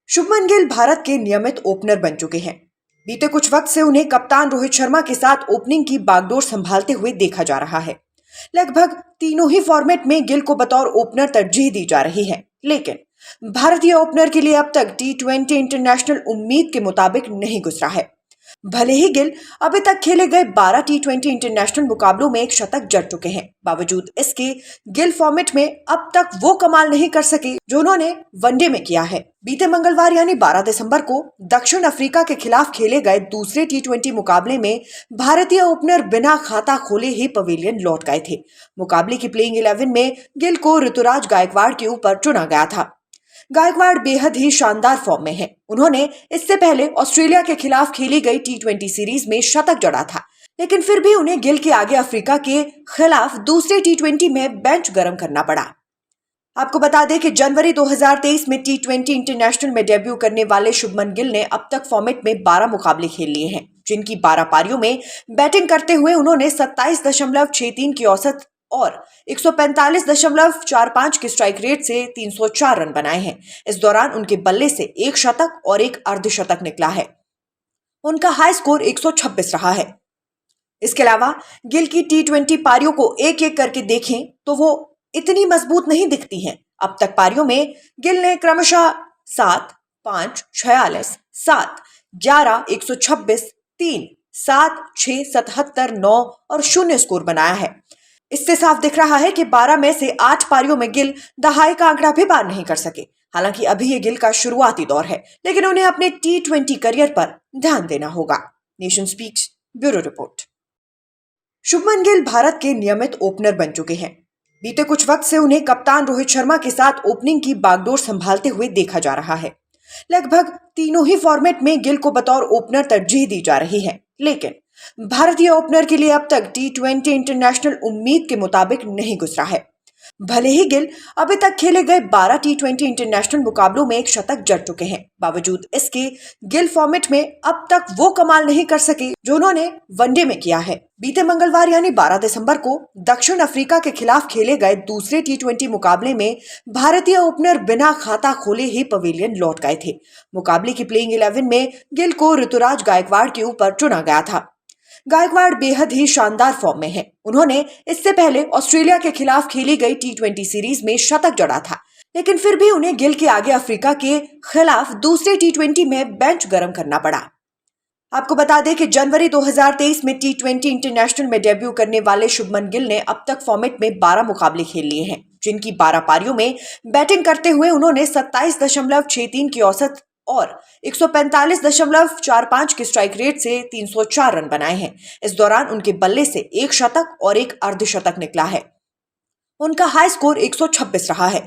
शुभमन गिल भारत के नियमित ओपनर बन चुके हैं। बीते कुछ वक्त से उन्हें कप्तान रोहित शर्मा के साथ ओपनिंग की बागडोर संभालते हुए देखा जा रहा है। लगभग तीनों ही फॉर्मेट में गिल को बतौर ओपनर तरजीह दी जा रही है, लेकिन भारतीय ओपनर के लिए अब तक टी20 इंटरनेशनल उम्मीद के मुताबिक नहीं गुजरा है। भले ही गिल अभी तक खेले गए 12 टी20 इंटरनेशनल मुकाबलों में एक शतक जड़ चुके हैं, बावजूद इसके गिल फॉर्मेट में अब तक वो कमाल नहीं कर सके जो उन्होंने वनडे में किया है। बीते मंगलवार यानी 12 दिसंबर को दक्षिण अफ्रीका के खिलाफ खेले गए दूसरे टी20 मुकाबले में भारतीय ओपनर बिना खाता खोले ही पवेलियन लौट गए थे। मुकाबले की प्लेइंग 11 में गिल को ऋतुराज गायकवाड़ के ऊपर चुना गया था। गायकवाड़ बेहद ही शानदार फॉर्म में है। उन्होंने इससे पहले ऑस्ट्रेलिया के खिलाफ खेली गई टी20 सीरीज में शतक जड़ा था, लेकिन फिर भी उन्हें गिल के आगे अफ्रीका के खिलाफ दूसरे टी20 में बेंच गर्म करना पड़ा। आपको बता दें कि जनवरी 2023 में टी20 इंटरनेशनल में डेब्यू करने वाले शुभमन गिल ने अब तक फॉर्मेट में 12 मुकाबले खेल लिए हैं, जिनकी 12 पारियों में बैटिंग करते हुए उन्होंने 27.63 की औसत और 145.45 के स्ट्राइक रेट से 304 रन बनाए हैं। इस दौरान उनके बल्ले से एक शतक और एक अर्धशतक निकला है। उनका हाई स्कोर 126 रहा है। इसके अलावा गिल की टी20 पारियों को एक एक करके देखें तो वो इतनी मजबूत नहीं दिखती हैं। अब तक पारियों में गिल ने क्रमशः 7, 5, 46, 7, 11, 126, 3, 7, 6, 77, 9 और 0 स्कोर बनाया है। इससे साफ दिख रहा है कि 12 में से 8 पारियों में गिल दहाई का आंकड़ा भी पार नहीं कर सके। हालांकि अभी ये गिल का शुरुआती दौर है, लेकिन उन्हें अपने टी20 करियर पर ध्यान देना होगा। Nation speaks bureau report. Shubman Gill Bharat के नियमित ओपनर बन चुके हैं। बीते कुछ वक्त से उन्हें कप्तान रोहित शर्मा के साथ ओपनिंग की बागडोर संभालते हुए देखा जा रहा है। लगभग तीनों ही फॉर्मेट में गिल को बतौर ओपनर तरजीह दी जा रही है, लेकिन भारतीय ओपनर के लिए अब तक टी20 इंटरनेशनल उम्मीद के मुताबिक नहीं गुजरा है। भले ही गिल अभी तक खेले गए 12 टी20 इंटरनेशनल मुकाबलों में एक शतक जड़ चुके हैं, बावजूद इसके गिल फॉर्मेट में अब तक वो कमाल नहीं कर सके जो उन्होंने वनडे में किया है। बीते मंगलवार यानी 12 दिसंबर को दक्षिण अफ्रीका के खिलाफ खेले गए दूसरे टी20 मुकाबले में भारतीय ओपनर बिना खाता खोले ही पवेलियन लौट गए थे। मुकाबले की प्लेइंग 11 में गिल को ऋतुराज गायकवाड़ के ऊपर चुना गया था। गायकवाड़ बेहद ही शानदार फॉर्म में है। उन्होंने इससे पहले ऑस्ट्रेलिया के खिलाफ खेली गई टी20 सीरीज में शतक जड़ा था, लेकिन फिर भी उन्हें गिल के आगे अफ्रीका के खिलाफ दूसरे टी20 में बेंच गर्म करना पड़ा। आपको बता दें कि जनवरी 2023 में टी20 इंटरनेशनल में डेब्यू करने वाले शुभमन गिल ने अब तक फॉर्मेट में 12 मुकाबले खेल लिए हैं, जिनकी 12 पारियों में बैटिंग करते हुए उन्होंने 27.63 की औसत और 145.45 के स्ट्राइक रेट से 304 रन बनाए हैं। इस दौरान उनके बल्ले से एक शतक और एक अर्धशतक निकला है। उनका हाई स्कोर 126 रहा है।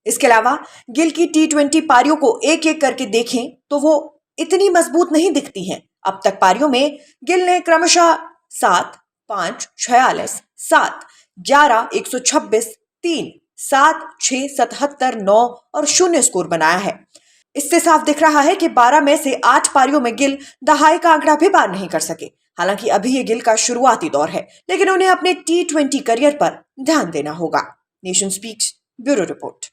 इसके अलावा गिल की टी20 पारियों को एक एक करके देखें तो वो इतनी मजबूत नहीं दिखती हैं। अब तक पारियों में गिल ने क्रमशः 7, 5, 46, 7, 11, 126, 3, 7, 6, 77, 9 और 0 स्कोर बनाया है। इससे साफ दिख रहा है कि 12 में से 8 पारियों में गिल दहाई का आंकड़ा भी पार नहीं कर सके। हालांकि अभी ये गिल का शुरुआती दौर है, लेकिन उन्हें अपने टी20 करियर पर ध्यान देना होगा। Nation speaks bureau report.